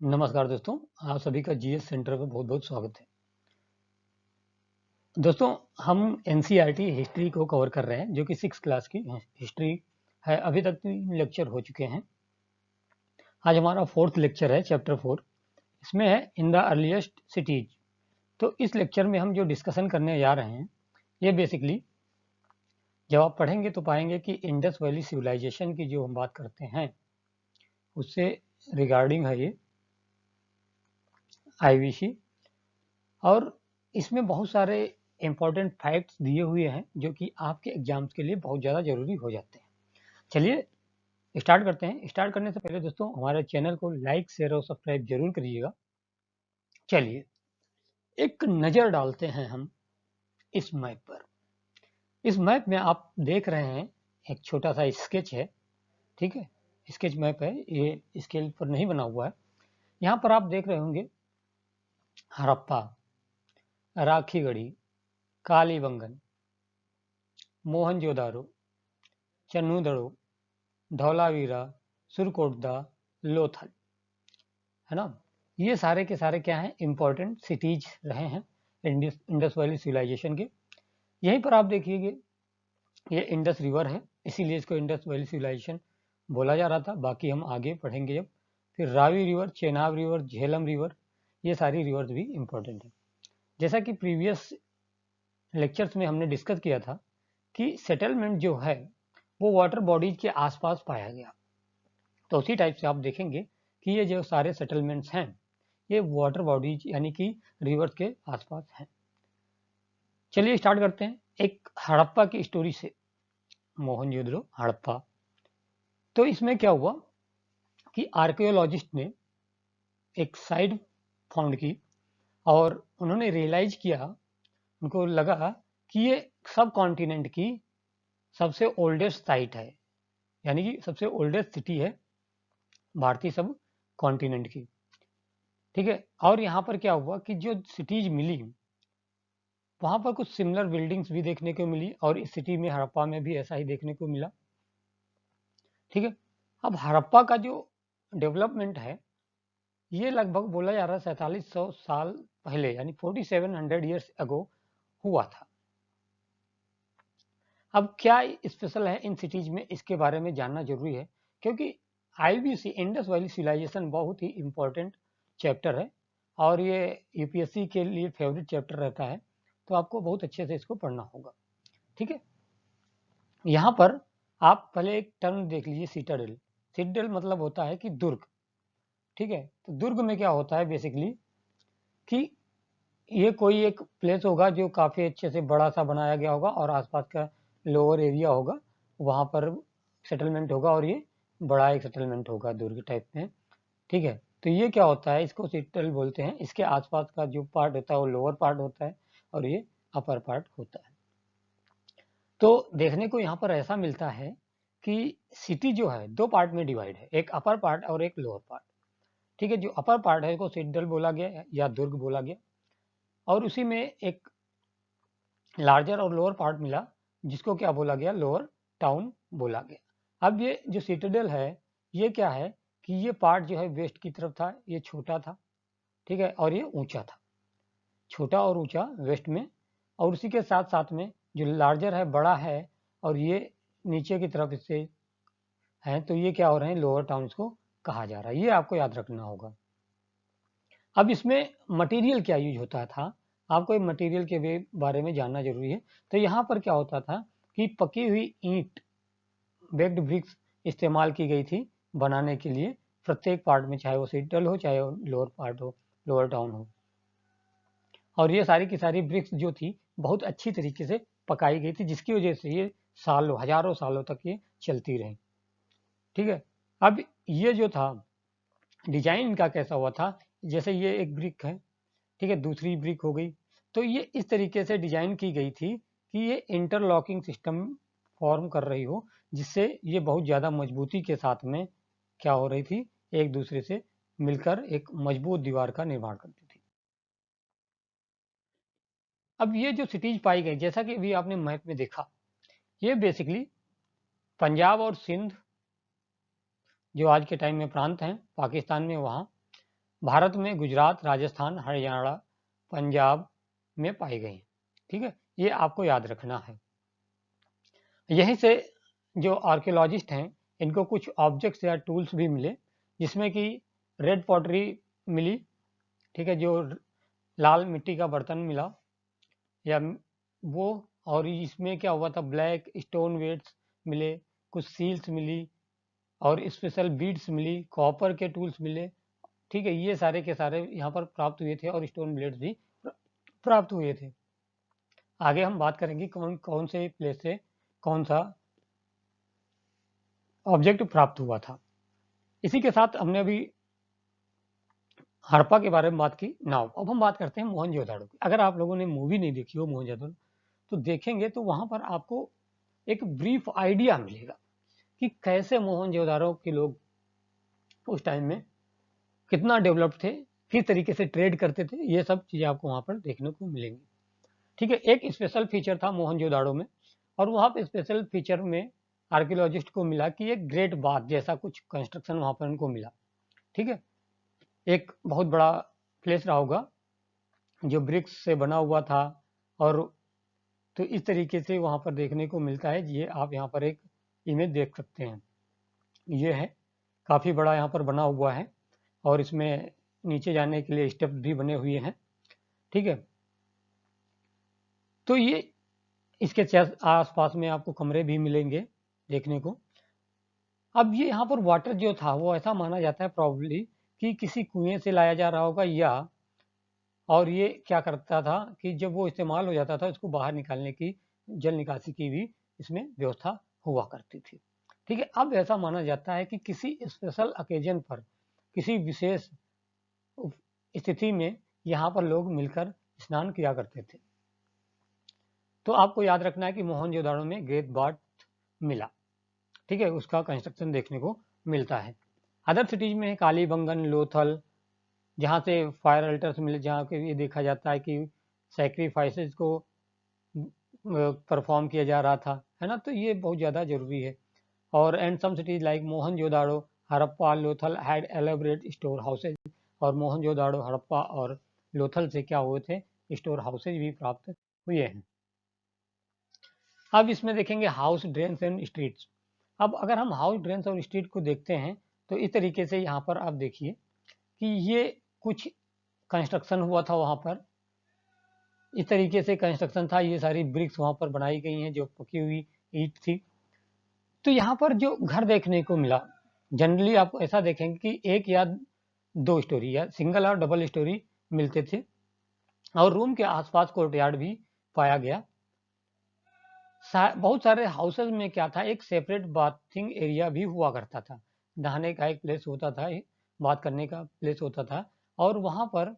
नमस्कार दोस्तों, आप सभी का जीएस सेंटर में बहुत बहुत स्वागत है। दोस्तों, हम एनसीईआरटी हिस्ट्री को कवर कर रहे हैं, जो कि 6 क्लास की हिस्ट्री है। अभी तक 3 लेक्चर हो चुके हैं। आज हमारा 4th लेक्चर है, चैप्टर 4। इसमें है इन द अर्लीस्ट सिटीज। तो इस लेक्चर में हम जो डिस्कशन करने जा रहे हैं, ये बेसिकली जब आप पढ़ेंगे तो पाएंगे कि इंडस वैली सिविलाइजेशन की जो हम बात करते हैं, उससे रिगार्डिंग है ये आईवीसी। और इसमें बहुत सारे इंपॉर्टेंट फैक्ट्स दिए हुए हैं जो कि आपके एग्जाम्स के लिए बहुत ज़्यादा जरूरी हो जाते हैं। चलिए स्टार्ट करते हैं। स्टार्ट करने से पहले दोस्तों, हमारे चैनल को लाइक शेयर और सब्सक्राइब जरूर करिएगा। चलिए एक नज़र डालते हैं हम इस मैप पर। इस मैप में आप देख रहे हैं एक छोटा सा स्केच है, ठीक है। स्केच मैप है, ये स्केल पर नहीं बना हुआ है। यहाँ पर आप देख रहे होंगे हड़प्पा, राखीगढ़ी, कालीबंगन, मोहनजोदारो, चन्नूदड़ो, धौलावीरा, सुरकोटदा, लोथल, है ना। ये सारे के सारे क्या हैं, इंपॉर्टेंट सिटीज रहे हैं इंडस वैली सिविलाइजेशन के। यहीं पर आप देखिएगा, ये इंडस रिवर है, इसीलिए इसको इंडस वैली सिविलाइजेशन बोला जा रहा था। बाकी हम आगे पढ़ेंगे जब। फिर Ravi river, Chenab river, Jhelum river, ये सारी रिवर्स भी इंपॉर्टेंट है। जैसा कि प्रीवियस लेक्चर्स में हमने डिस्कस किया था कि सेटलमेंट जो है वो वाटर बॉडीज के आसपास पाया गया। तो उसी टाइप से आप देखेंगे कि ये जो सारे सेटलमेंट्स हैं, ये वाटर बॉडीज यानी कि रिवर्स के आसपास हैं। चलिए स्टार्ट करते हैं एक हड़प्पा की स्टोरी से। मोहनजोदड़ो, हड़प्पा। तो इसमें क्या हुआ कि आर्कियोलॉजिस्ट ने एक साइट फाउंड की और उन्होंने रियलाइज किया, उनको लगा कि ये सब कॉन्टिनेंट की सबसे ओल्डेस्ट साइट है, यानी कि सबसे ओल्डेस्ट सिटी है भारतीय सब कॉन्टिनेंट की, ठीक है। और यहाँ पर क्या हुआ कि जो सिटीज मिली, वहाँ पर कुछ सिमिलर बिल्डिंग्स भी देखने को मिली और इस सिटी में हड़प्पा में भी ऐसा ही देखने को मिला, ठीक है। अब हड़प्पा का जो डेवलपमेंट है, ये लगभग बोला जा रहा है 4700 साल पहले, यानी 4700 ईयर्स अगो हुआ था। अब क्या स्पेशल है इन सिटीज में, इसके बारे में जानना जरूरी है, क्योंकि आईवीसी इंडस वैली सिविलाइजेशन बहुत ही इंपॉर्टेंट चैप्टर है और ये यूपीएससी के लिए फेवरेट चैप्टर रहता है। तो आपको बहुत अच्छे से इसको पढ़ना होगा, ठीक है। यहाँ पर आप पहले एक टर्म देख लीजिए, सिटाडेल। सिटाडेल मतलब होता है कि दुर्ग, ठीक है। तो दुर्ग में क्या होता है बेसिकली कि ये कोई एक प्लेस होगा जो काफ़ी अच्छे से बड़ा सा बनाया गया होगा और आसपास का लोअर एरिया होगा, वहाँ पर सेटलमेंट होगा और ये बड़ा एक सेटलमेंट होगा दुर्ग टाइप में, ठीक है। तो ये क्या होता है, इसको सिटल बोलते हैं। इसके आसपास का जो पार्ट होता है वो लोअर पार्ट होता है और ये अपर पार्ट होता है। तो देखने को यहाँ पर ऐसा मिलता है कि सिटी जो है 2 पार्ट में डिवाइड है, एक अपर पार्ट और एक लोअर पार्ट, ठीक है। जो अपर पार्ट है उसको सिटडल बोला गया या दुर्ग बोला गया, और उसी में एक लार्जर और लोअर पार्ट मिला जिसको क्या बोला गया, लोअर टाउन बोला गया। अब ये जो सिटाडेल है, ये क्या है कि ये पार्ट जो है वेस्ट की तरफ था, ये छोटा था, ठीक है, और ये ऊंचा था, छोटा और ऊंचा वेस्ट में। और उसी के साथ साथ में जो लार्जर है, बड़ा है, और ये नीचे की तरफ इससे है, तो ये क्या हो रहे हैं, लोअर टाउन्स को कहा जा रहा है। ये आपको याद रखना होगा। अब इसमें मटेरियल क्या यूज होता था, आपको मटेरियल के बारे में जानना जरूरी है। तो यहाँ पर क्या होता था कि पकी हुई ईंट, बेक्ड ब्रिक्स इस्तेमाल की गई थी बनाने के लिए प्रत्येक पार्ट में, चाहे वो सिटल हो चाहे वो लोअर पार्ट हो, लोअर टाउन हो। और ये सारी की सारी ब्रिक्स जो थी बहुत अच्छी तरीके से पकाई गई थी, जिसकी वजह से ये सालों, हजारों सालों तक ये चलती रही, ठीक है। अब ये जो था डिजाइन इनका कैसा हुआ था, जैसे ये एक ब्रिक है, ठीक है, दूसरी ब्रिक हो गई, तो ये इस तरीके से डिजाइन की गई थी कि ये इंटरलॉकिंग सिस्टम फॉर्म कर रही हो, जिससे ये बहुत ज़्यादा मजबूती के साथ में क्या हो रही थी, एक दूसरे से मिलकर एक मजबूत दीवार का निर्माण करती थी। अब ये जो सिटीज पाई गई, जैसा कि अभी आपने मैप में देखा, ये बेसिकली पंजाब और सिंध जो आज के टाइम में प्रांत हैं पाकिस्तान में, वहाँ भारत में गुजरात, राजस्थान, हरियाणा, पंजाब में पाई गई। ठीक है, ये आपको याद रखना है। यहीं से जो आर्कियोलॉजिस्ट हैं इनको कुछ ऑब्जेक्ट्स या टूल्स भी मिले, जिसमें कि रेड पॉटरी मिली, ठीक है, जो लाल मिट्टी का बर्तन मिला या वो, और इसमें क्या हुआ था, ब्लैक स्टोन वेट्स मिले, कुछ सील्स मिली और स्पेशल बीड्स मिली, कॉपर के टूल्स मिले। ठीक है, ये सारे के सारे यहाँ पर प्राप्त हुए थे और स्टोन ब्लेड्स भी प्राप्त हुए थे। आगे हम बात करेंगे कौन कौन से प्लेस से कौन सा ऑब्जेक्ट प्राप्त हुआ था। इसी के साथ हमने अभी हड़प्पा के बारे में बात की। नाउ अब हम बात करते हैं मोहनजोदड़ो की। अगर आप लोगों ने मूवी नहीं देखी हो मोहनजोदड़ो, तो देखेंगे तो वहां पर आपको एक ब्रीफ आइडिया मिलेगा कि कैसे मोहनजोदड़ो के लोग उस टाइम में कितना डेवलप थे, किस तरीके से ट्रेड करते थे, ये सब चीजें आपको वहां पर देखने को मिलेंगी। ठीक है, एक स्पेशल फीचर था मोहनजोदड़ो में, और वहां पे स्पेशल फीचर में आर्कियोलॉजिस्ट को मिला कि एक ग्रेट बाथ जैसा कुछ कंस्ट्रक्शन वहां पर उनको मिला। ठीक है, एक बहुत बड़ा प्लेस रहा होगा जो ब्रिक्स से बना हुआ था, और तो इस तरीके से वहां पर देखने को मिलता है। ये आप यहाँ पर एक इमेज देख सकते हैं, ये है काफी बड़ा यहाँ पर बना हुआ है, और इसमें नीचे जाने के लिए स्टेप भी बने हुए हैं। ठीक है, तो ये इसके आसपास में आपको कमरे भी मिलेंगे देखने को। अब ये यहाँ पर वाटर जो था वो ऐसा माना जाता है प्रॉब्ली कि किसी कुएं से लाया जा रहा होगा, या और ये क्या करता था कि जब वो इस्तेमाल हो जाता था उसको बाहर निकालने की, जल निकासी की भी इसमें व्यवस्था हुआ करती थी। ठीक है, अब ऐसा माना जाता है कि किसी स्पेशल ओकेजन पर, किसी विशेष स्थिति में यहाँ पर लोग मिलकर स्नान किया करते थे। तो आपको याद रखना है कि मोहनजोदड़ो में ग्रेट बाथ मिला। ठीक है, उसका कंस्ट्रक्शन देखने को मिलता है। अदर सिटीज में कालीबंगन, लोथल, जहाँ से फायर अल्टर्स मिले, जहाँ के ये देखा जाता है कि सैक्रिफाइसेस को परफॉर्म किया जा रहा था, है ना, तो ये बहुत ज़्यादा जरूरी है। और and some cities like Mohenjodaro, Harappa, Lothal had elaborate store houses. और मोहनजोदड़ो, हड़प्पा और लोथल से क्या हुए थे, स्टोर हाउसेज भी प्राप्त हुए हैं। अब इसमें देखेंगे हाउस, ड्रेन्स एंड स्ट्रीट्स। अब अगर हम हाउस, ड्रेन्स और स्ट्रीट को देखते हैं तो इस तरीके से यहाँ पर आप देखिए कि ये कुछ कंस्ट्रक्शन हुआ था वहाँ पर, इस तरीके से कंस्ट्रक्शन था। ये सारी ब्रिक्स वहाँ पर बनाई गई हैं जो पकी हुई ईंट थी। तो यहाँ पर जो घर देखने को मिला, जनरली आप ऐसा देखेंगे कि एक या दो स्टोरी या सिंगल और डबल स्टोरी मिलते थे, और रूम के आसपास कोर्टयार्ड भी पाया गया। बहुत सारे हाउसेज में क्या था, एक सेपरेट बाथिंग एरिया भी हुआ करता था, नहाने का एक प्लेस होता था, बात करने का प्लेस होता था, और वहां पर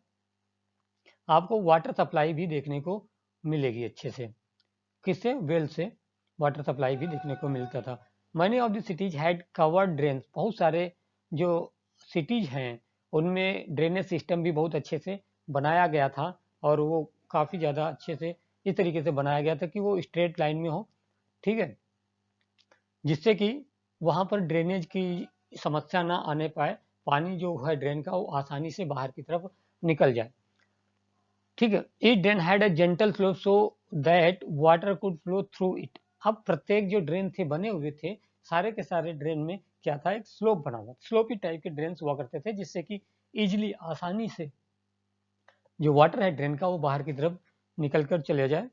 आपको वाटर सप्लाई भी देखने को मिलेगी अच्छे से। किससे, वेल से वाटर सप्लाई भी देखने को मिलता था। Many of the cities had covered drains. बहुत सारे जो सिटीज हैं उनमें ड्रेनेज सिस्टम भी बहुत अच्छे से बनाया गया था, और वो काफ़ी ज़्यादा अच्छे से इस तरीके से बनाया गया था कि वो स्ट्रेट लाइन में हो। ठीक है, जिससे कि वहाँ पर ड्रेनेज की समस्या ना आने पाए, पानी जो है ड्रेन का वो आसानी से बाहर की तरफ निकल जाए। ठीक है, each drain had a gentle slope so that water could flow through it. अब प्रत्येक जो ड्रेन थे बने हुए थे, सारे के सारे ड्रेन में क्या था, एक स्लोप बना हुआ, स्लोपी टाइप के ड्रेन हुआ करते थे, जिससे कि इजिली, आसानी से जो वाटर है ड्रेन का वो बाहर की तरफ निकल कर चले जाए।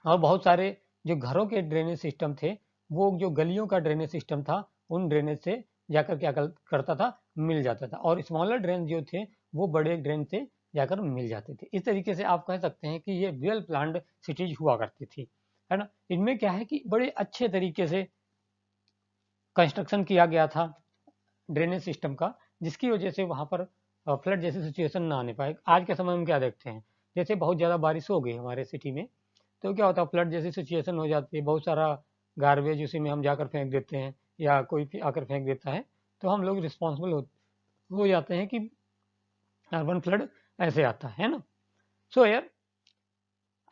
और बहुत सारे जो घरों के ड्रेनेज सिस्टम थे, वो जो गलियों का ड्रेनेज सिस्टम था, उन ड्रेनेज से जाकर क्या करता था, मिल जाता था, और स्मॉलर ड्रेन जो थे वो बड़े ड्रेन से जाकर मिल जाते थे। इस तरीके से आप कह सकते हैं कि ये वेल प्लान्ड सिटीज हुआ करती थी, है ना। इनमें क्या है कि बड़े अच्छे तरीके से कंस्ट्रक्शन किया गया था ड्रेनेज सिस्टम का, जिसकी वजह से वहां पर फ्लड जैसी सिचुएशन ना आने पाए। आज के समय में क्या देखते हैं, जैसे बहुत ज़्यादा बारिश हो गई हमारे सिटी में, तो क्या होता है, फ्लड जैसी सिचुएशन हो जाती है, बहुत सारा गार्बेज उसी में हम जाकर फेंक देते हैं, या कोई भी आकर फेंक देता है, तो हम लोग रिस्पॉन्सिबल हो जाते हैं कि अर्बन फ्लड ऐसे आता है ना। सो यार,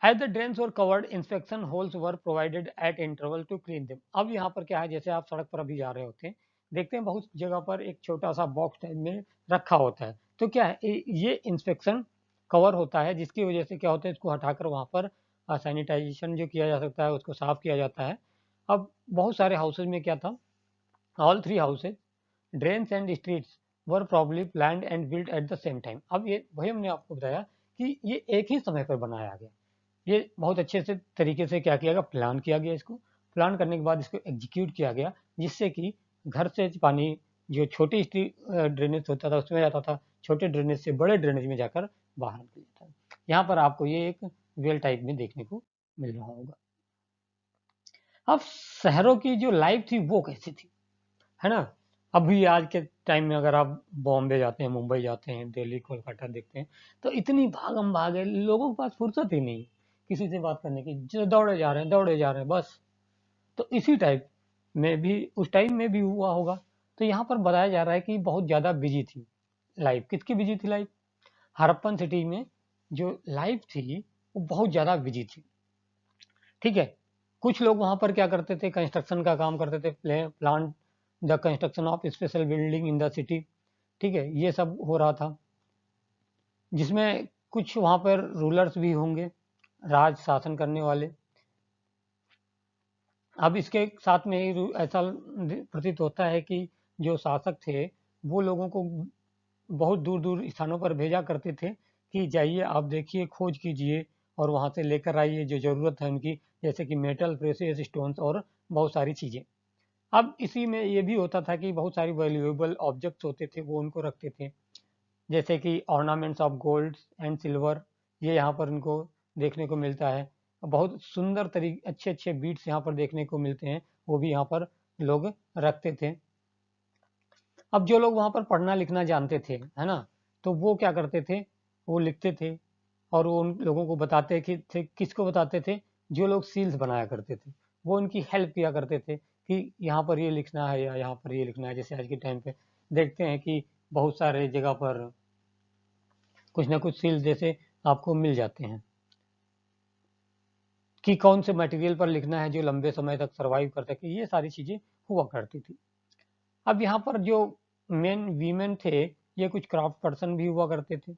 as the drains were covered, inspection holes were provided at interval to clean them. अब यहाँ पर क्या है, जैसे आप सड़क पर अभी जा रहे होते हैं, देखते हैं बहुत जगह पर एक छोटा सा बॉक्स टाइप में रखा होता है। तो क्या है, ये इंस्पेक्शन कवर होता है, जिसकी वजह से क्या होता है, इसको हटाकर वहाँ पर सैनिटाइजेशन जो किया जा सकता है, उसको साफ किया जाता है। अब बहुत सारे हाउसेज में क्या था, all three houses, drains and streets were probably planned and built at the same time. अब ये वही हमने आपको बताया कि ये एक ही समय पर बनाया गया, ये बहुत अच्छे से तरीके से क्या किया गया, प्लान किया गया। इसको प्लान करने के बाद इसको एग्जीक्यूट किया गया, जिससे कि घर से पानी जो छोटी ड्रेनेज होता था उसमें जाता था, छोटे ड्रेनेज से बड़े ड्रेनेज में जाकर बाहर निकल जाता है। यहाँ पर आपको ये एक वेल टाइप में देखने को मिल रहा होगा। अब शहरों की जो लाइफ थी वो कैसी थी, है ना। अभी आज के टाइम में अगर आप बॉम्बे जाते हैं, मुंबई जाते हैं, दिल्ली कोलकाता देखते हैं, तो इतनी भागम भाग है, लोगों के पास फुर्सत ही नहीं किसी से बात करने की, जो दौड़े जा रहे हैं दौड़े जा रहे हैं बस। तो इसी टाइप में भी उस टाइम में भी हुआ होगा। तो यहाँ पर बताया जा रहा है कि बहुत ज़्यादा बिजी थी लाइफ। किसकी बिजी थी लाइफ, हड़प्पन सिटी में जो लाइफ थी वो बहुत ज़्यादा बिजी थी। ठीक है, कुछ लोग वहाँ पर क्या करते थे, कंस्ट्रक्शन का काम करते थे, plant the construction of special building in the city. ठीक है, ये सब हो रहा था, जिसमें कुछ वहाँ पर रूलर्स भी होंगे, राज शासन करने वाले। अब इसके साथ में ही ऐसा प्रतीत होता है कि जो शासक थे वो लोगों को बहुत दूर दूर स्थानों पर भेजा करते थे कि जाइए आप देखिए, खोज कीजिए और वहाँ से लेकर आइए जो ज़रूरत है उनकी, जैसे कि मेटल, प्रेशियस स्टोन्स और बहुत सारी चीज़ें। अब इसी में ये भी होता था कि बहुत सारी वैल्यूएबल ऑब्जेक्ट्स होते थे वो उनको रखते थे, जैसे कि ornaments of gold and silver, ये यहाँ पर उनको देखने को मिलता है। बहुत सुंदर तरीके अच्छे अच्छे बीट्स यहाँ पर देखने को मिलते हैं, वो भी यहाँ पर लोग रखते थे। अब जो लोग वहाँ पर पढ़ना लिखना जानते थे, है ना, तो वो क्या करते थे, वो लिखते थे और वो उन लोगों को बताते कि थे, किसको बताते थे, जो लोग सील्स बनाया करते थे वो उनकी हेल्प किया करते थे कि यहाँ पर ये लिखना है या यहाँ पर ये लिखना है। जैसे आज के टाइम पे देखते हैं कि बहुत सारे जगह पर कुछ ना कुछ सील्स जैसे आपको मिल जाते हैं कि कौन से मटेरियल पर लिखना है जो लंबे समय तक सर्वाइव कर सके, ये सारी चीज़ें हुआ करती थी। अब यहाँ पर जो मेन वीमेन थे, ये कुछ क्राफ्ट पर्सन भी हुआ करते थे।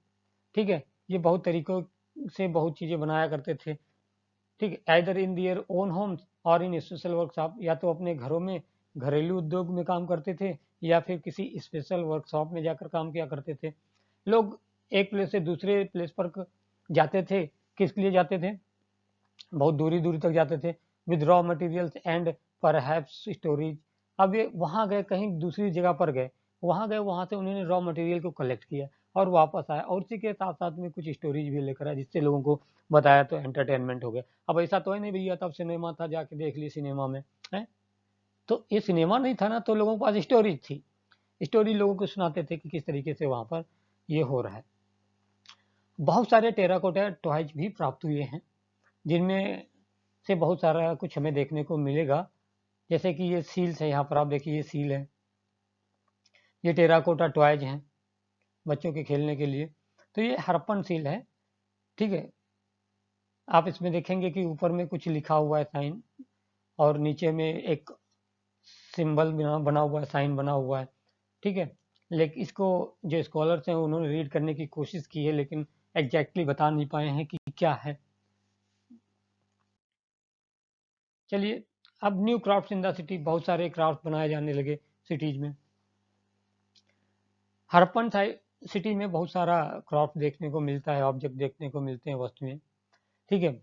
ठीक है, ये बहुत तरीकों से बहुत चीज़ें बनाया करते थे। ठीक है, either in their own homes और इन स्पेशल वर्कशॉप, या तो अपने घरों में घरेलू उद्योग में काम करते थे या फिर किसी स्पेशल वर्कशॉप में जाकर काम किया करते थे। लोग एक प्लेस से दूसरे प्लेस पर जाते थे, किस लिए जाते थे, बहुत दूरी दूरी तक जाते थे, with raw materials and perhaps storage. अब ये वहाँ गए, कहीं दूसरी जगह पर गए, वहाँ गए, वहाँ से उन्होंने रॉ मटेरियल को कलेक्ट किया और वापस आया, और उसी के साथ साथ में कुछ स्टोरेज भी लेकर आया, जिससे लोगों को बताया, तो एंटरटेनमेंट हो गया। अब ऐसा तो है नहीं भैया, तब सिनेमा था जाके देख ली सिनेमा में, है। तो ये सिनेमा नहीं था ना, तो लोगों के पास स्टोरेज थी, स्टोरी लोगों को सुनाते थे कि किस तरीके से वहाँ पर ये हो रहा है। बहुत सारे टेराकोटा टॉयज भी प्राप्त हुए हैं, जिनमें से बहुत सारा कुछ हमें देखने को मिलेगा। जैसे कि ये सील्स है, यहाँ पर आप देखिए ये सील है, ये टेराकोटा टॉयज हैं बच्चों के खेलने के लिए। तो ये हड़प्पन सील है। ठीक है, आप इसमें देखेंगे कि ऊपर में कुछ लिखा हुआ है साइन, और नीचे में एक सिंबल बना हुआ है, साइन बना हुआ है। ठीक है, लेकिन इसको जो स्कॉलर्स हैं उन्होंने रीड करने की कोशिश की है, लेकिन एग्जैक्टली बता नहीं पाए हैं कि क्या है। चलिए, अब new crafts in the city, बहुत सारे क्राफ्ट बनाए जाने लगे सिटीज में। हड़प्पन सिटी में बहुत सारा क्राफ्ट देखने को मिलता है, ऑब्जेक्ट देखने को मिलते हैं, वस्तुएं। ठीक है,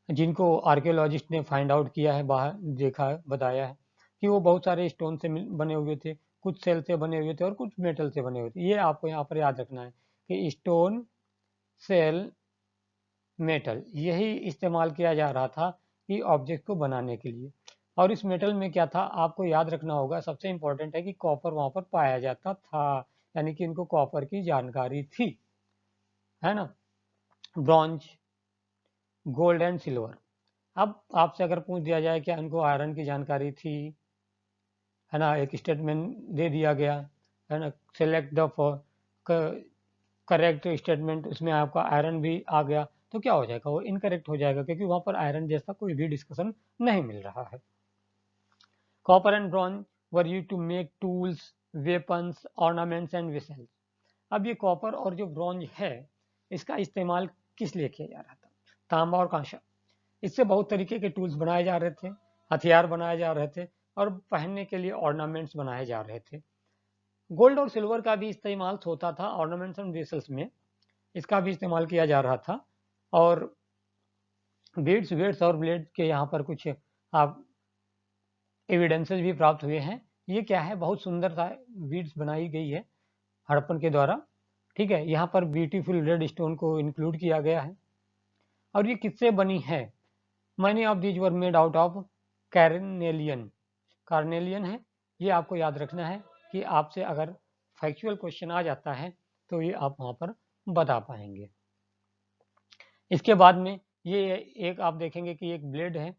जिनको आर्कियोलॉजिस्ट ने फाइंड आउट किया है, बाहर देखा है, बताया है कि वो बहुत सारे स्टोन से बने हुए थे, कुछ सेल से बने हुए थे और कुछ मेटल से बने हुए थे। ये आपको यहाँ पर याद रखना है कि स्टोन, सेल, मेटल, यही इस्तेमाल किया जा रहा था कि ऑब्जेक्ट को बनाने के लिए। और इस मेटल में क्या था, आपको याद रखना होगा, सबसे इंपॉर्टेंट है कि कॉपर वहां पर पाया जाता था, यानी कि इनको कॉपर की जानकारी थी, है ना। Bronze, gold and silver. अब आपसे अगर पूछ दिया जाए क्या इनको आयरन की जानकारी थी, है ना, एक स्टेटमेंट दे दिया गया, है ना, सेलेक्ट द करेक्ट स्टेटमेंट, उसमें आपका आयरन भी आ गया, तो क्या हो जाएगा, वो इनकरेक्ट हो जाएगा, क्योंकि वहां पर आयरन जैसा कोई भी डिस्कशन नहीं मिल रहा है। Copper and bronze were used to make tools, weapons, ornaments and vessels. अब ये कॉपर और जो ब्रॉन्ज है इसका इस्तेमाल किस लिए किया जा रहा था? तांबा और कांसा, इससे बहुत तरीके के टूल्स बनाए जा रहे थे, हथियार बनाए जा रहे थे और पहनने के लिए ऑर्नामेंट्स बनाए जा रहे थे। गोल्ड और सिल्वर का भी इस्तेमाल होता था ऑर्नामेंट्स एंड वेसल्स में, इसका भी इस्तेमाल किया जा रहा था। और बीड्स, वेट्स और ब्लेड के यहाँ पर कुछ आप एविडेंसेस भी प्राप्त हुए हैं। ये क्या है, बहुत सुंदर सा बीड्स बनाई गई है हड़प्पन के द्वारा। ठीक है, यहाँ पर ब्यूटीफुल रेड स्टोन को इंक्लूड किया गया है। और ये किससे बनी है? Many of these were made out of carnelian. Carnelian है, ये आपको याद रखना है कि आपसे अगर फैक्चुअल क्वेश्चन आ जाता है तो ये आप वहाँ पर बता पाएंगे। इसके बाद में ये एक आप देखेंगे कि एक ब्लेड है,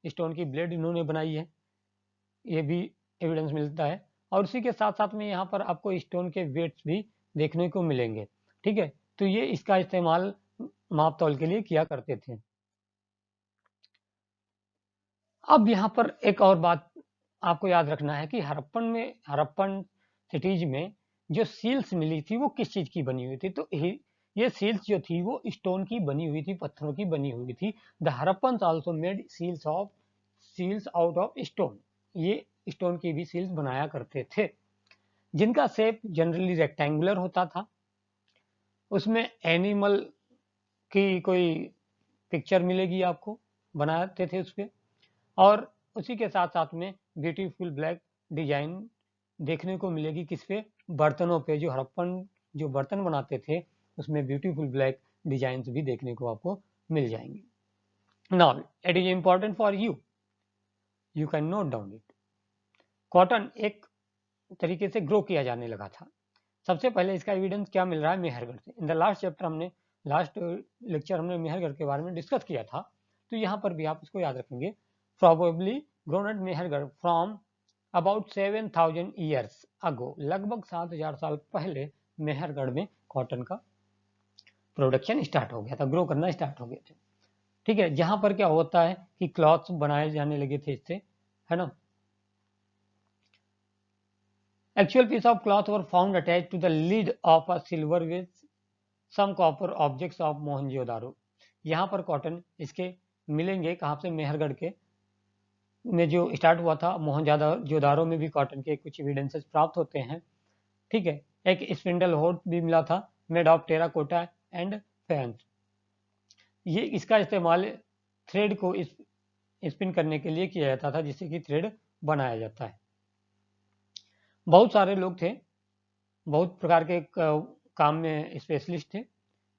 स्टोन की ब्लेड इन्होंने बनाई है, ये भी एविडेंस मिलता है। और उसी के साथ साथ में यहाँ पर आपको स्टोन के वेट्स भी देखने को मिलेंगे। ठीक है, तो ये इसका इस्तेमाल माप तौल के लिए किया करते थे। अब यहाँ पर एक और बात आपको याद रखना है कि हड़प्पन सिटीज में जो सील्स मिली थी वो किस चीज की बनी हुई थी? तो ये सील्स जो थी वो स्टोन की बनी हुई थी, पत्थरों की बनी हुई थी। The Harappans also made seals out of stone. ये स्टोन की भी सील्स बनाया करते थे जिनका शेप जनरली रेक्टेंगुलर होता था, उसमें एनिमल की कोई पिक्चर मिलेगी आपको, बनाते थे उस पर। और उसी के साथ साथ में ब्यूटीफुल ब्लैक डिजाइन देखने को मिलेगी किस पे? बर्तनों पे। जो हड़प्पन जो बर्तन बनाते थे उसमें ब्यूटीफुल ब्लैक डिजाइन भी देखने को आपको मिल जाएंगे। Now it is important for you can note down it. Cotton एक तरीके से ग्रो किया जाने लगा था। सबसे पहले इसका एविडेंस क्या मिल रहा है? मेहरगढ़ से। इन द लास्ट लेक्चर हमने मेहरगढ़ के बारे में डिस्कस किया था, तो यहाँ पर भी आप इसको याद रखेंगे। Probably grown at Mehrgarh from about 7,000 years ago। लगभग 7,000 साल पहले मेहरगढ़ में कॉटन का प्रोडक्शन स्टार्ट हो गया था, ग्रो करना स्टार्ट हो गया था। ठीक है, जहां पर क्या होता है कि क्लॉथ्स बनाए जाने लगे थे इससे, है ना। Actual piece of cloth were found attached to the lid of a silver with some copper objects of Mohenjodaro. यहाँ पर कॉटन इसके मिलेंगे कहाँ से? मेहरगढ़ के में जो स्टार्ट हुआ था, मोहनजोदारो में भी कॉटन के कुछ एविडेंसेस प्राप्त होते हैं। ठीक है, एक स्पिंडल होड भी मिला था made of terracotta and fans. ये इसका इस्तेमाल थ्रेड को स्पिन करने के लिए किया जाता था जिससे कि थ्रेड बनाया जाता है। बहुत सारे लोग थे, बहुत प्रकार के काम में स्पेशलिस्ट थे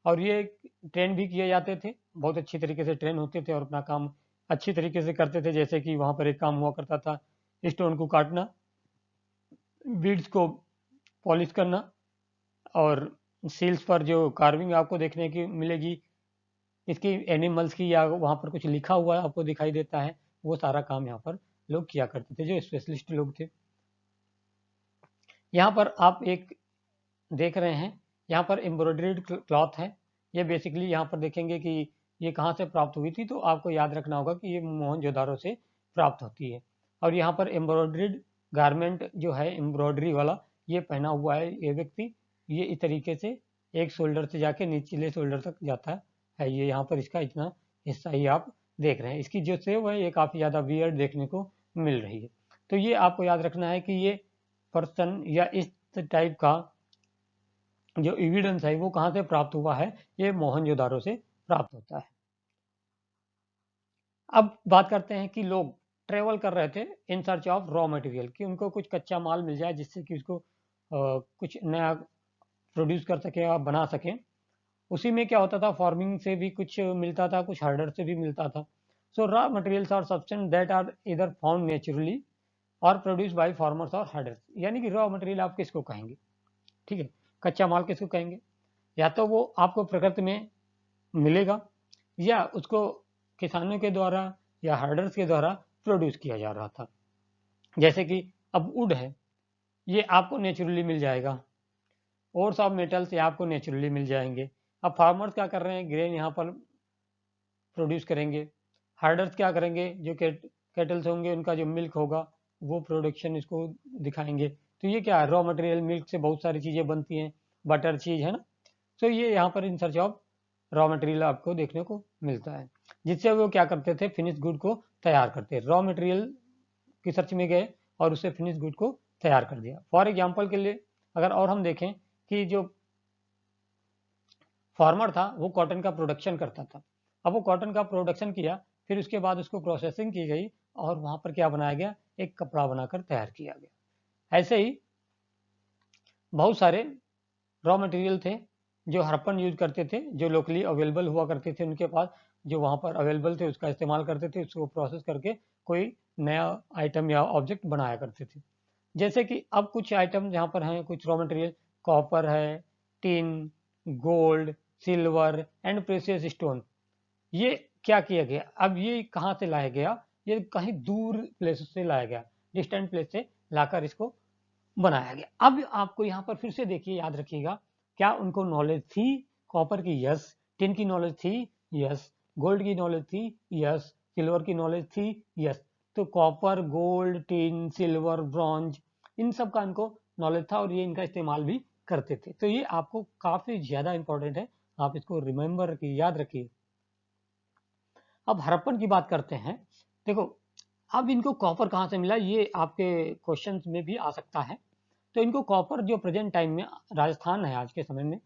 और ये ट्रेन भी किए जाते थे, बहुत अच्छी तरीके से ट्रेन होते थे और अपना काम अच्छी तरीके से करते थे। जैसे कि वहाँ पर एक काम हुआ करता था स्टोन को काटना, बीड्स को पॉलिश करना और सील्स पर जो कार्विंग आपको देखने की मिलेगी इसकी एनिमल्स की या वहाँ पर कुछ लिखा हुआ आपको दिखाई देता है, वो सारा काम यहाँ पर लोग किया करते थे जो स्पेशलिस्ट लोग थे। यहाँ पर आप एक देख रहे हैं, यहाँ पर एम्ब्रॉयडर्ड क्लॉथ है। ये बेसिकली यहाँ पर देखेंगे कि ये कहाँ से प्राप्त हुई थी, तो आपको याद रखना होगा कि ये मोहनजोदारो से प्राप्त होती है। और यहाँ पर एम्ब्रॉयडर्ड गारमेंट जो है एम्ब्रॉयडरी वाला, ये पहना हुआ है ये व्यक्ति, ये इस तरीके से एक शोल्डर से जाके निचले शोल्डर तक जाता है। ये यहाँ पर इसका इतना हिस्सा ही आप देख रहे हैं। इसकी जो सेव है ये काफ़ी ज़्यादा वियर्ड देखने को मिल रही है। तो ये आपको याद रखना है कि ये पर्सन या इस टाइप का जो एविडेंस है वो कहाँ से प्राप्त हुआ है? ये मोहनजोदारो से प्राप्त होता है। अब बात करते हैं कि लोग ट्रेवल कर रहे थे in search of raw material, कि उनको कुछ कच्चा माल मिल जाए जिससे कि उसको कुछ नया प्रोड्यूस कर सके और बना सके। उसी में क्या होता था, फार्मिंग से भी कुछ मिलता था, कुछ हर्डर से भी मिलता था। So raw materials are substances that are either found naturally और प्रोड्यूस बाय फार्मर्स और हर्डर्स। यानी कि रॉ मटेरियल आप किसको कहेंगे? ठीक है, कच्चा माल किसको कहेंगे? या तो वो आपको प्रकृति में मिलेगा या उसको किसानों के द्वारा या हर्डर्स के द्वारा प्रोड्यूस किया जा रहा था। जैसे कि अब वुड है, ये आपको नेचुरली मिल जाएगा, ओर्स ऑफ मेटल्स ये आपको नेचुरली मिल जाएंगे। अब फार्मर्स क्या कर रहे हैं? ग्रेन यहाँ पर प्रोड्यूस करेंगे। हर्डर्स क्या करेंगे? जो कैटल्स होंगे उनका जो मिल्क होगा वो प्रोडक्शन इसको दिखाएंगे। तो ये क्या है, रॉ मटेरियल मिल्क से बहुत सारी चीज़ें बनती हैं, बटर चीज़ है ना। तो ये यहाँ पर in search of raw material आपको देखने को मिलता है, जिससे वो क्या करते थे, फिनिश गुड को तैयार करते। रॉ मटेरियल की सर्च में गए और उससे फिनिश गुड को तैयार कर दिया। फॉर एग्जाम्पल के लिए अगर और हम देखें कि जो फार्मर था वो कॉटन का प्रोडक्शन करता था। अब वो कॉटन का प्रोडक्शन किया, फिर उसके बाद उसको प्रोसेसिंग की गई और वहाँ पर क्या बनाया गया, एक कपड़ा बनाकर तैयार किया गया। ऐसे ही बहुत सारे रॉ मटेरियल थे जो हड़प्पन यूज करते थे, जो लोकली अवेलेबल हुआ करते थे उनके पास, जो वहाँ पर अवेलेबल थे उसका इस्तेमाल करते थे, उसको प्रोसेस करके कोई नया आइटम या ऑब्जेक्ट बनाया करते थे। जैसे कि अब कुछ आइटम यहाँ पर हैं, कुछ रॉ मटेरियल कॉपर है, tin, gold, silver and precious stone. ये क्या किया गया, अब ये कहाँ से लाया गया, ये कहीं दूर प्लेस से लाया गया, डिस्टेंट प्लेस से लाकर इसको बनाया गया। अब आपको यहाँ पर फिर से देखिए, याद रखिएगा, क्या उनको नॉलेज थी कॉपर की? यस। टिन की नॉलेज थी? यस। गोल्ड की नॉलेज थी? यस। सिल्वर की नॉलेज थी? यस। तो copper, gold, tin, silver, bronze, इन सब का इनको नॉलेज था और ये इनका इस्तेमाल भी करते थे। तो ये आपको काफी ज्यादा इंपॉर्टेंट है, आप इसको रिमेंबर रखिए, याद रखिए। अब हड़प्पन की बात करते हैं। देखो, अब इनको कॉपर कहाँ से मिला, ये आपके क्वेश्चंस में भी आ सकता है। तो इनको कॉपर जो प्रेजेंट टाइम में राजस्थान है आज के समय में,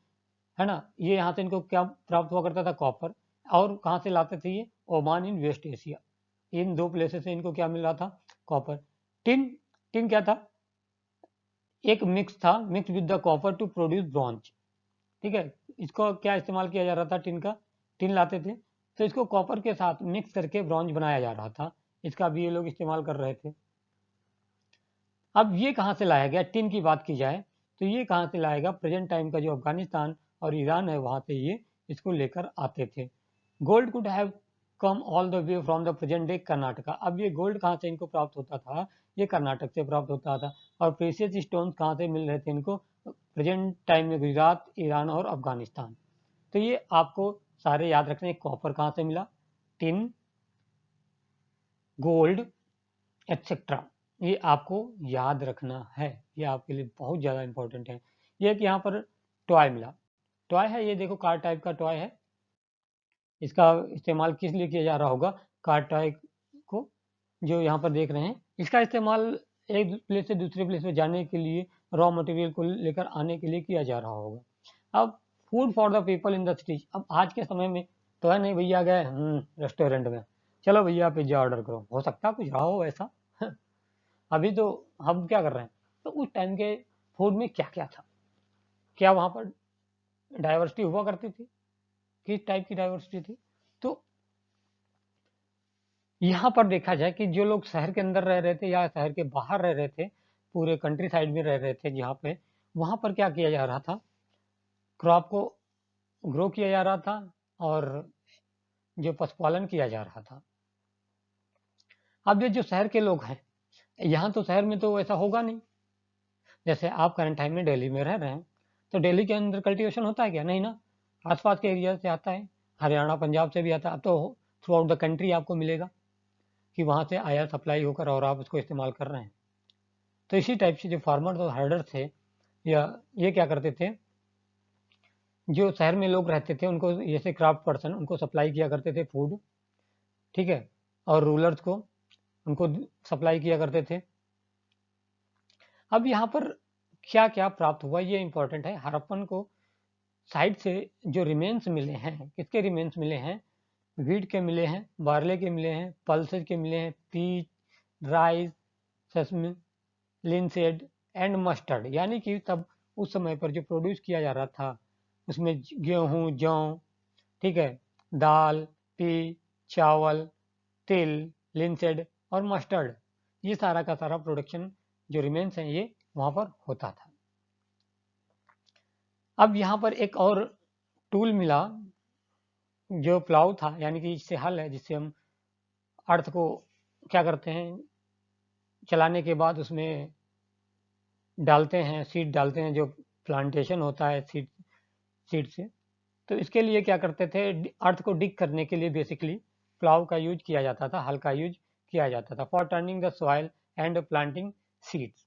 है ना, ये यहाँ से इनको क्या प्राप्त हुआ करता था, कॉपर। और कहाँ से लाते थे ये, ओमान इन वेस्ट एशिया, इन दो प्लेसेस से इनको क्या मिल रहा था, कॉपर। टिन, टिन क्या था, एक मिक्स था, mix with the copper two produce bronze. ठीक है, इसको क्या इस्तेमाल किया जा रहा था, टिन का, टिन लाते थे तो इसको कॉपर के साथ मिक्स करके ब्रॉन्ज बनाया जा रहा था, इसका भी ये लोग इस्तेमाल कर रहे थे। अब ये कहाँ से लाया गया, टिन की बात की जाए तो ये कहाँ से लाएगा, प्रेजेंट टाइम का जो अफगानिस्तान और ईरान है वहाँ से ये इसको लेकर आते थे। Gold could have come all the way from the present day Karnataka. अब ये गोल्ड कहाँ से इनको प्राप्त होता था, ये कर्नाटक से प्राप्त होता था। और प्रेशियस स्टोन्स कहाँ से मिल रहे थे इनको, प्रेजेंट टाइम में गुजरात, ईरान और अफगानिस्तान। तो ये आपको सारे याद रखने, कॉपर कहाँ से मिला, टिन, गोल्ड एक्सेट्रा, ये आपको याद रखना है, ये आपके लिए बहुत ज़्यादा इंपॉर्टेंट है। ये कि यहाँ पर टॉय मिला, टॉय है, ये देखो कार टाइप का टॉय है, इसका इस्तेमाल किस लिए किया जा रहा होगा, कार टॉय को जो यहाँ पर देख रहे हैं, इसका इस्तेमाल एक प्लेस से दूसरे प्लेस में जाने के लिए, रॉ मटेरियल को लेकर आने के लिए किया जा रहा होगा। अब food for the people in the cities, अब आज के समय में तो है नहीं, भैया गए रेस्टोरेंट में, चलो भैया पिज्जा ऑर्डर करो, हो सकता है कुछ रहा हो ऐसा। अभी तो हम क्या कर रहे हैं, तो उस टाइम के फूड में क्या क्या था, क्या वहाँ पर डाइवर्सिटी हुआ करती थी, किस टाइप की डाइवर्सिटी थी। तो यहाँ पर देखा जाए कि जो लोग शहर के अंदर रह रहे थे या शहर के बाहर रह रहे थे, पूरे कंट्री साइड में रह रहे थे जहाँ पे, वहाँ पर क्या किया जा रहा था, क्रॉप को ग्रो किया जा रहा था और जो पशुपालन किया जा रहा था। अब ये जो शहर के लोग हैं, यहाँ तो शहर में तो ऐसा होगा नहीं, जैसे आप करंट टाइम में दिल्ली में रह रहे हैं, तो दिल्ली के अंदर कल्टीवेशन होता है क्या, नहीं ना, आसपास के एरिया से आता है, हरियाणा पंजाब से भी आता है। तो थ्रू आउट द कंट्री आपको मिलेगा कि वहाँ से आया सप्लाई होकर और आप उसको इस्तेमाल कर रहे हैं। तो इसी टाइप से जो फार्मर्स और हर्डर थे, या ये क्या करते थे, जो शहर में लोग रहते थे उनको, जैसे क्राफ्ट पर्सन, उनको सप्लाई किया करते थे फूड, ठीक है, और रूलर्स को उनको सप्लाई किया करते थे। अब यहाँ पर क्या क्या प्राप्त हुआ ये इंपॉर्टेंट है। हड़प्पन को साइड से जो रिमेन्स मिले हैं, किसके रिमेन्स मिले हैं, वीट के मिले हैं, बार्ले के मिले हैं, पल्सेज के मिले हैं, peach, rice, sesame, linseed and mustard. यानी कि तब उस समय पर जो प्रोड्यूस किया जा रहा था उसमें गेहूं, जौ, ठीक है, दाल, पी, चावल, तिल, लिनसेड और मस्टर्ड, ये सारा का सारा प्रोडक्शन जो रिमेन्स हैं ये वहाँ पर होता था। अब यहाँ पर एक और टूल मिला जो प्लाउ था, यानी कि इससे हल है, जिससे हम अर्थ को क्या करते हैं, चलाने के बाद उसमें डालते हैं, सीड डालते हैं, जो प्लांटेशन होता है सीड, सीड से। तो इसके लिए क्या करते थे, अर्थ को डिग करने के लिए बेसिकली प्लाव का यूज किया जाता था, हल का यूज किया जाता था, for turning the soil and planting seeds.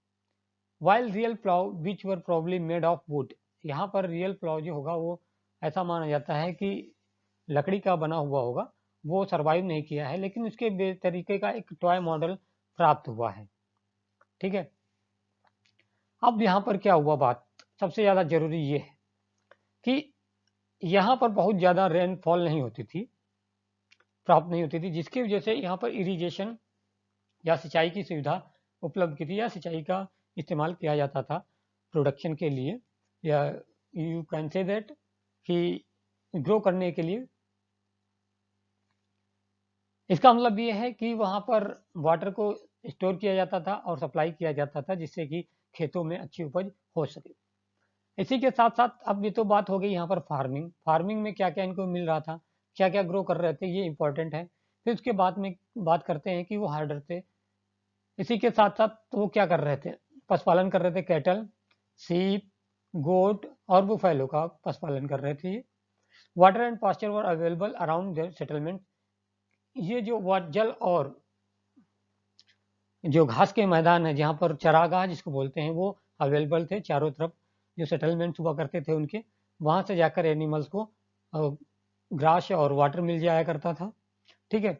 While real plow which were probably made of wood, यहाँ पर रियल प्लाव जो होगा वो ऐसा माना जाता है कि लकड़ी का बना हुआ होगा, वो सरवाइव नहीं किया है, लेकिन उसके तरीके का एक टॉय मॉडल प्राप्त हुआ है। ठीक है, अब यहाँ पर क्या हुआ, बात सबसे ज़्यादा जरूरी ये है कि यहाँ पर बहुत ज़्यादा रेनफॉल नहीं होती थी, प्राप्त नहीं होती थी, जिसकी वजह से यहाँ पर इरिगेशन या सिंचाई की सुविधा उपलब्ध की थी, या सिंचाई का इस्तेमाल किया जाता था प्रोडक्शन के लिए, या यू कैन से दैट कि ग्रो करने के लिए। इसका मतलब ये है कि वहाँ पर वाटर को स्टोर किया जाता था और सप्लाई किया जाता था, जिससे कि खेतों में अच्छी उपज हो सके। इसी के साथ साथ अब ये तो बात हो गई यहाँ पर फार्मिंग में क्या क्या इनको मिल रहा था, क्या क्या ग्रो कर रहे थे, ये इंपॉर्टेंट है। फिर उसके बाद में बात करते हैं कि वो हार्डर थे। इसी के साथ साथ वो क्या कर रहे थे, पशुपालन कर रहे थे, कैटल, सीप, गोट और बुफैलो का पशुपालन कर रहे थे। Water and pasture were available around their settlement. ये जो जल और जो घास के मैदान है, जहाँ पर चरागाह जिसको बोलते हैं, वो अवेलेबल थे चारों तरफ। जो सेटलमेंट्स हुआ करते थे उनके, वहाँ से जाकर एनिमल्स को ग्रास और वाटर मिल जाया करता था। ठीक है,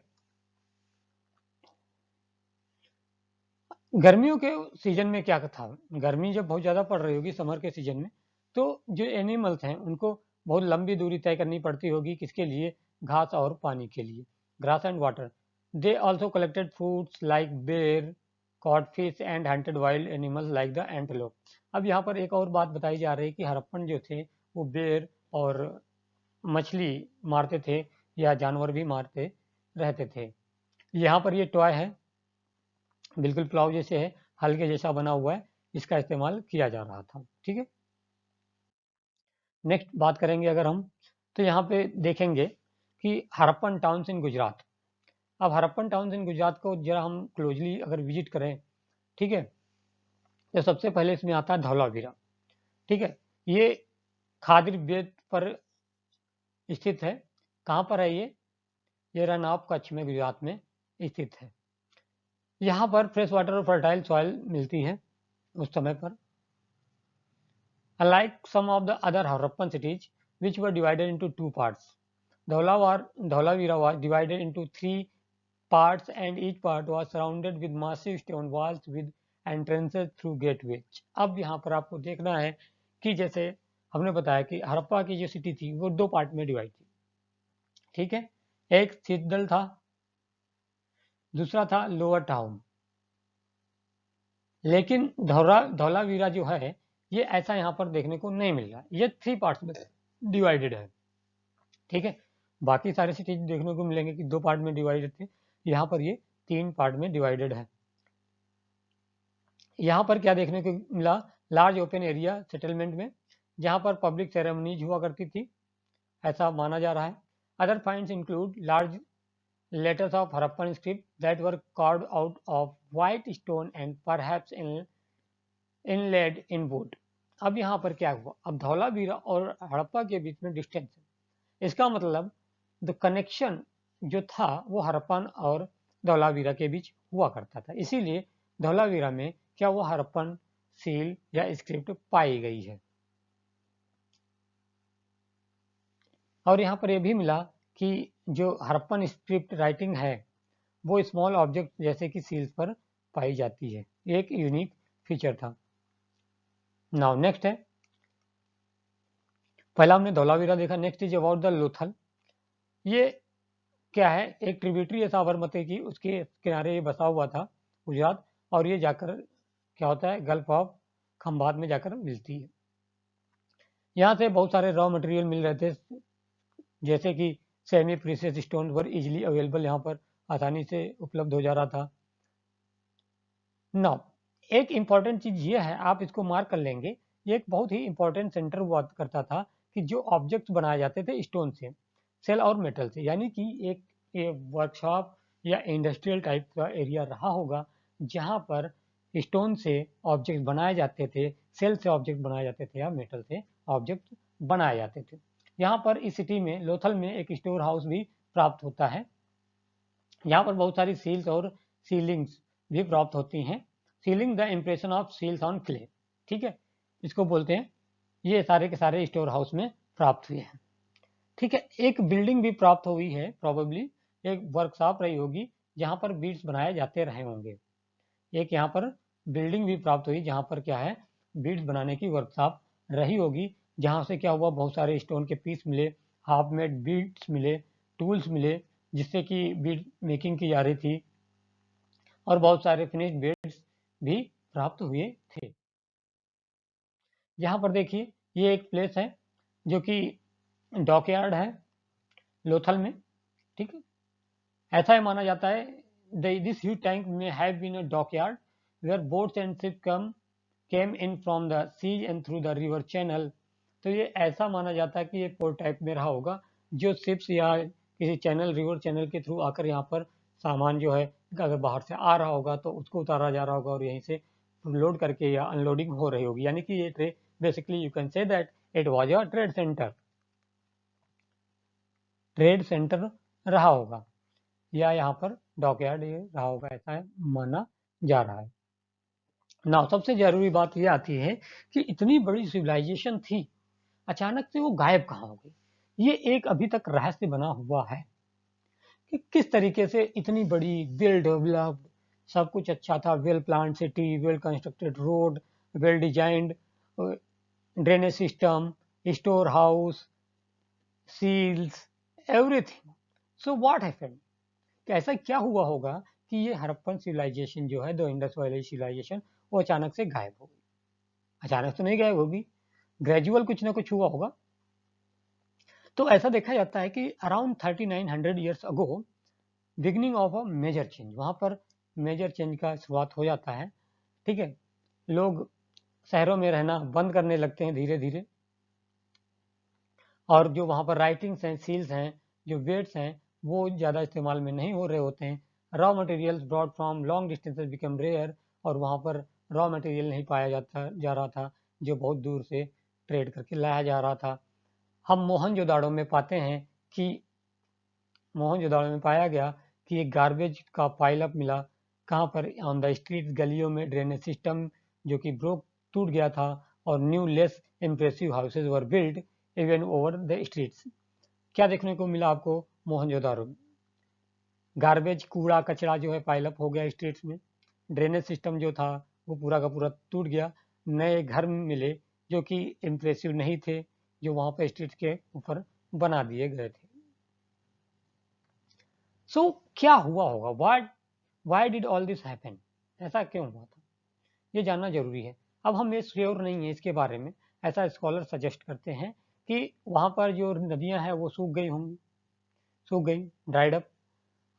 गर्मियों के सीजन में क्या था, गर्मी जब बहुत ज़्यादा पड़ रही होगी समर के सीजन में, तो जो एनिमल्स हैं उनको बहुत लंबी दूरी तय करनी पड़ती होगी, किसके लिए, घास और पानी के लिए, grass and water. They also collected fruits like ber, cod fish and hunted wild animals like the antelope. अब यहाँ पर एक और बात बताई जा रही है कि हड़प्पन जो थे वो बेर और मछली मारते थे, या जानवर भी मारते रहते थे। यहाँ पर ये टॉय है, बिल्कुल प्लाव जैसे है, हल के जैसा बना हुआ है, इसका इस्तेमाल किया जा रहा था। ठीक है, नेक्स्ट बात करेंगे अगर हम, तो यहाँ पे देखेंगे कि हड़प्पन टाउन्स इन गुजरात। अब हड़प्पन टाउन्स इन गुजरात को जरा हम क्लोजली अगर विजिट करें, ठीक है, तो सबसे पहले इसमें आता है धौलावीरा। ठीक है, ये खादिर बेट पर स्थित है। कहाँ पर है ये रनाब कच्छ में, गुजरात में स्थित है। यहाँ पर फ्रेश वाटर और फर्टाइल सॉइल मिलती है उस समय पर। Unlike some of the other Harappan cities, which were divided into two parts, Dhaulavira was divided into three parts, and each part was surrounded with massive stone walls with entrances through gateways. अब यहाँ पर आपको देखना है कि जैसे हमने बताया कि हड़प्पा की जो सिटी थी वो दो पार्ट में डिवाइड थी। ठीक है, एक सिद्धल था, दूसरा था लोअर टाउन। लेकिन धौलावीरा जो है ये ऐसा यहाँ पर देखने को नहीं मिल रहा, ये थ्री पार्ट्स में डिवाइडेड है। ठीक है, बाकी सारे सिटीज देखने को मिलेंगे कि दो पार्ट में डिवाइडेड थे, यहाँ पर ये तीन पार्ट में डिवाइडेड है। यहाँ पर क्या देखने को मिला, लार्ज ओपन एरिया सेटलमेंट में, जहाँ पर पब्लिक सेरेमनीज हुआ करती थी, ऐसा माना जा रहा है। Other finds include large letters of Harappan script that were carved out of white stone and perhaps inlaid in wood. अब यहाँ पर क्या हुआ, अब धौलावीरा और हड़प्पा के बीच में डिस्टेंस है, इसका मतलब द कनेक्शन जो था वो हड़प्पन और धौलावीरा के बीच हुआ करता था, इसीलिए धौलावीरा में क्या वो हड़प्पन सील या स्क्रिप्ट पाई गई है। और यहाँ पर यह भी मिला कि जो हड़प्पन स्क्रिप्ट राइटिंग है वो स्मॉल ऑब्जेक्ट जैसे कि सील्स पर पाई जाती है, एक यूनिक फीचर था। नाउ नेक्स्ट है, पहला हमने धौलावीरा देखा, next is about the Lothal. ये क्या है, एक ट्रिब्यूटरी है साबरमती की, उसके किनारे ये बसा हुआ था गुजरात, और ये जाकर क्या होता है, गल्फ ऑफ खंबात में जाकर मिलती है। यहाँ से बहुत सारे रॉ मटेरियल मिल रहे थे, जैसे कि सेमी प्रीशियस स्टोन वर इजिली अवेलेबल, यहाँ पर आसानी से उपलब्ध हो जा रहा था। नाउ एक इंपॉर्टेंट चीज ये है, आप इसको मार्क कर लेंगे, ये एक बहुत ही इंपॉर्टेंट सेंटर हुआ करता था कि जो ऑब्जेक्ट्स बनाए जाते थे स्टोन से, सेल और मेटल से, यानी कि एक वर्कशॉप या इंडस्ट्रियल टाइप का एरिया रहा होगा जहाँ पर स्टोन से ऑब्जेक्ट बनाए जाते थे, सेल से ऑब्जेक्ट बनाए जाते थे, या मेटल से ऑब्जेक्ट बनाए जाते थे। यहाँ पर इस सिटी में लोथल में एक स्टोर हाउस भी प्राप्त होता है। यहाँ पर बहुत सारी सील्स और सीलिंग्स भी प्राप्त होती हैं, sealing the impression of seals on clay. ठीक है, इसको बोलते हैं, ये सारे के सारे स्टोर हाउस में प्राप्त हुए हैं। ठीक है, एक बिल्डिंग भी प्राप्त हुई है, प्रोबेबली एक वर्कशॉप रही होगी जहां पर बीड्स बनाए जाते रहे होंगे। एक यहाँ पर बिल्डिंग भी प्राप्त हुई जहाँ पर क्या है, बीड्स बनाने की वर्कशॉप रही होगी, जहाँ से क्या हुआ, बहुत सारे स्टोन के पीस मिले, हाफ मेड बीड्स मिले, टूल्स मिले जिससे कि बीड मेकिंग की जा रही थी, और बहुत सारे फिनिश्ड बीड्स भी प्राप्त हुए थे। यहाँ पर देखिए, ये एक प्लेस है जो कि डॉकयार्ड है लोथल में। ठीक है, ऐसा ही माना जाता है दिस ह्यूज टैंक में have been a dockyard where boats and ship came in from the seas and through the river channel. तो ये ऐसा माना जाता है कि ये पोर्ट टाइप में रहा होगा, जो शिप्स या किसी चैनल, रिवर चैनल के थ्रू आकर यहाँ पर सामान जो है अगर बाहर से आ रहा होगा तो उसको उतारा जा रहा होगा और यहीं से लोड करके या अनलोडिंग हो रही होगी। यानी कि ये basically you can say that it was a trade centre, trade centre रहा होगा, या यहाँ पर डॉकयार्ड ये रहा होगा, ऐसा माना जा रहा है। ना सबसे जरूरी बात ये आती है कि इतनी बड़ी सिविलाइजेशन थी, अचानक से वो गायब कहाँ हो गई, ये एक अभी तक रहस्य बना हुआ है कि किस तरीके से इतनी बड़ी वेल डेवलप्ड, सब कुछ अच्छा था, well planned city, well constructed road, well designed drainage system, store house, seals, everything. So what happened, कि ऐसा क्या हुआ होगा कि ये हड़प्पन सिविलाइजेशन जो है, दो इंडस वैली सिविलाइजेशन, वो अचानक से गायब हो गई। अचानक तो नहीं गायब होगी, ग्रेजुअल कुछ ना कुछ हुआ होगा। तो ऐसा देखा जाता है कि around 3900 years ago beginning of a major change, वहां पर मेजर चेंज का शुरुआत हो जाता है। ठीक है, लोग शहरों में रहना बंद करने लगते हैं धीरे धीरे, और जो वहाँ पर राइटिंग्स हैं, सील्स हैं, जो वेट्स हैं, वो ज़्यादा इस्तेमाल में नहीं हो रहे होते हैं। Raw materials brought from long distances become rare, और वहाँ पर रॉ मटेरियल नहीं पाया जा रहा था, जो बहुत दूर से ट्रेड करके लाया जा रहा था। हम मोहनजोदाड़ो में पाते हैं कि मोहनजोदाड़ो में पाया गया कि एक गार्बेज का पाइलअप मिला, कहाँ पर, ऑन द स्ट्रीट, गलियों में ड्रेनेज सिस्टम जो कि ब्रोक, टूट गया था, और new less impressive houses were build even over the streets. क्या देखने को मिला आपको मोहनजोदाड़ो में? गार्बेज, कूड़ा कचरा जो है पाइलअप हो गया स्ट्रीट्स में, ड्रेनेज सिस्टम जो था वो पूरा का पूरा टूट गया, नए घर मिले जो कि इम्प्रेसिव नहीं थे, जो वहाँ पर स्ट्रीट के ऊपर बना दिए गए थे। सो क्या हुआ होगा, why did all this happen, ऐसा क्यों हुआ था, ये जानना जरूरी है। अब हम ये श्योर नहीं है इसके बारे में, ऐसा स्कॉलर सजेस्ट करते हैं कि वहाँ पर जो नदियाँ हैं वो सूख गई होंगी, सूख गई, dried up.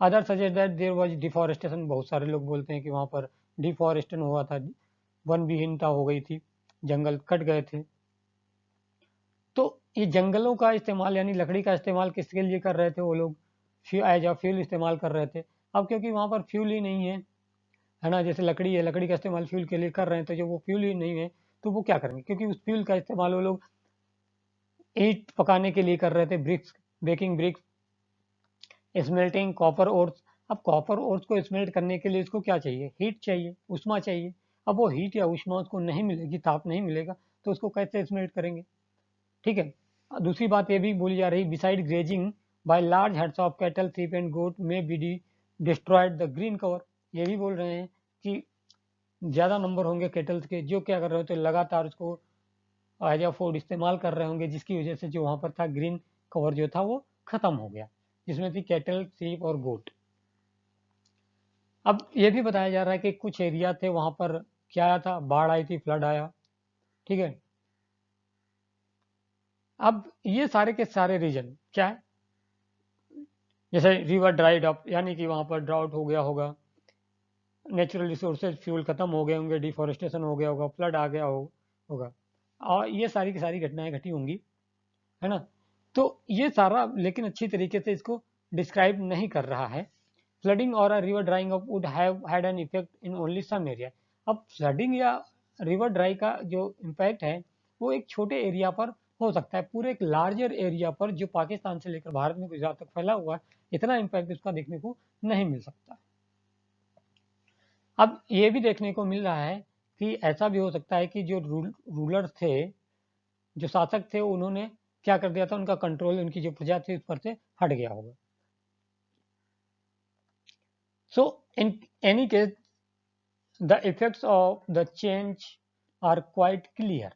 Other suggest that there was deforestation, बहुत सारे लोग बोलते हैं कि वहाँ पर डिफॉरेस्टेशन हुआ था, वन विहीनता हो गई थी, जंगल कट गए थे। तो ये जंगलों का इस्तेमाल, यानी लकड़ी का इस्तेमाल किसके लिए कर रहे थे वो लोग, एज अ फ्यूल इस्तेमाल कर रहे थे। अब क्योंकि वहाँ पर फ्यूल ही नहीं है ना, जैसे लकड़ी है, लकड़ी का इस्तेमाल फ्यूल के लिए कर रहे हैं, तो जब वो फ्यूल ही नहीं है तो वो क्या करेंगे, क्योंकि उस फ्यूल का इस्तेमाल वो लोग ईंट पकाने के लिए कर रहे थे, bricks, baking bricks, smelting copper ores. अब कॉपर ओर्स को स्मेल्ट करने के लिए उसको क्या चाहिए, हीट चाहिए, उष्मा चाहिए। अब वो हीट या उष्मा उसको नहीं मिलेगी, ताप नहीं मिलेगा, तो उसको कैसे स्मेल्ट करेंगे। ठीक है, दूसरी बात ये भी बोली जा रही, besides grazing by large herds of cattle, sheep and goat may be destroyed the green cover. ये भी बोल रहे हैं कि ज़्यादा नंबर होंगे केटल्स के, जो क्या कर रहे होते, लगातार उसको एज अ फूड इस्तेमाल कर रहे होंगे, जिसकी वजह से जो वहाँ पर था ग्रीन कवर जो था वो खत्म हो गया, जिसमें थी कैटल, शीप और गोट। अब ये भी बताया जा रहा है कि कुछ एरिया थे वहाँ पर क्या आया था, बाढ़ आई थी, फ्लड आया। ठीक है, अब ये सारे के सारे रीजन क्या है, जैसे रिवर ड्राइड अप, यानी कि वहाँ पर ड्राउट हो गया होगा, नेचुरल रिसोर्सेज फ्यूल खत्म हो गए होंगे, डिफॉरेस्टेशन हो गया होगा, फ्लड आ गया होगा, और ये सारी की सारी घटनाएं घटी होंगी, है ना। तो ये सारा लेकिन अच्छी तरीके से इसको डिस्क्राइब नहीं कर रहा है। फ्लडिंग और river drying of would have had an effect in only some area. अब फ्लडिंग या रिवर ड्राई का जो इम्पैक्ट है वो एक छोटे एरिया पर हो सकता है, पूरे एक लार्जर एरिया पर जो पाकिस्तान से लेकर भारत में गुजरात तक फैला हुआ है, इतना इम्पैक्ट उसका देखने को नहीं मिल सकता। अब ये भी देखने को मिल रहा है कि ऐसा भी हो सकता है कि जो रूलर थे, जो शासक थे, उन्होंने क्या कर दिया था, उनका कंट्रोल उनकी जो प्रजा थी उस पर से हट गया होगा। So in any case the effects of the change are quite clear.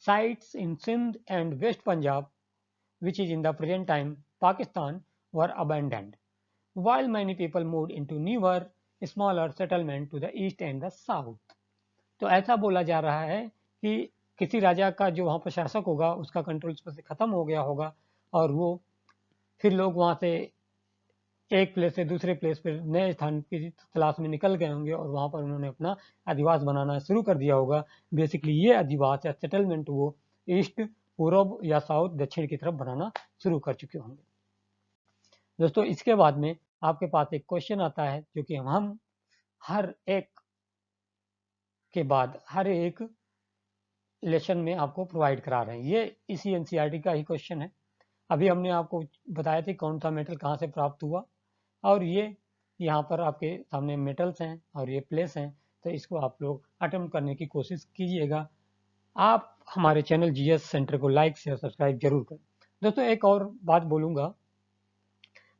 Sites in Sindh and West Punjab, which is in the present time Pakistan, were abandoned, while many people moved into newer, smaller settlements to the east and the south. तो ऐसा बोला जा रहा है कि किसी राजा का जो वहाँ पर शासक होगा उसका कंट्रोल उस पर से खत्म हो गया होगा, और वो फिर लोग वहाँ से एक प्लेस से दूसरे प्लेस पर नए स्थान की तलाश में निकल गए होंगे, और वहाँ पर उन्होंने अपना अधिवास बनाना शुरू कर दिया होगा। बेसिकली ये अधिवास या सेटलमेंट वो ईस्ट, पूर्व या साउथ, दक्षिण की तरफ बनाना शुरू कर चुके होंगे। दोस्तों, इसके बाद में आपके पास एक क्वेश्चन आता है जो कि हम हर एक के बाद हर एक लेसन में आपको प्रोवाइड करा रहे हैं। ये इसी एनसीईआरटी का ही क्वेश्चन है। अभी हमने आपको बताया था कौन सा मेटल कहाँ से प्राप्त हुआ, और ये यहाँ पर आपके सामने मेटल्स हैं और ये प्लेस हैं, तो इसको आप लोग अटेम्प्ट करने की कोशिश कीजिएगा। आप हमारे चैनल जीएस सेंटर को लाइक शेयर सब्सक्राइब जरूर करें। दोस्तों, एक और बात बोलूँगा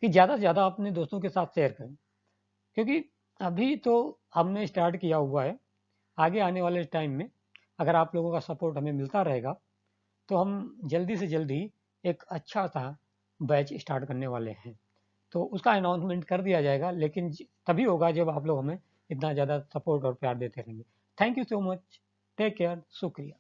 कि ज़्यादा से ज़्यादा अपने दोस्तों के साथ शेयर करें, क्योंकि अभी तो हमने स्टार्ट किया हुआ है। आगे आने वाले टाइम में अगर आप लोगों का सपोर्ट हमें मिलता रहेगा तो हम जल्दी से जल्दी एक अच्छा सा बैच स्टार्ट करने वाले हैं। तो उसका अनाउंसमेंट कर दिया जाएगा, लेकिन तभी होगा जब आप लोग हमें इतना ज़्यादा सपोर्ट और प्यार देते रहेंगे। Thank you so much, take care, शुक्रिया।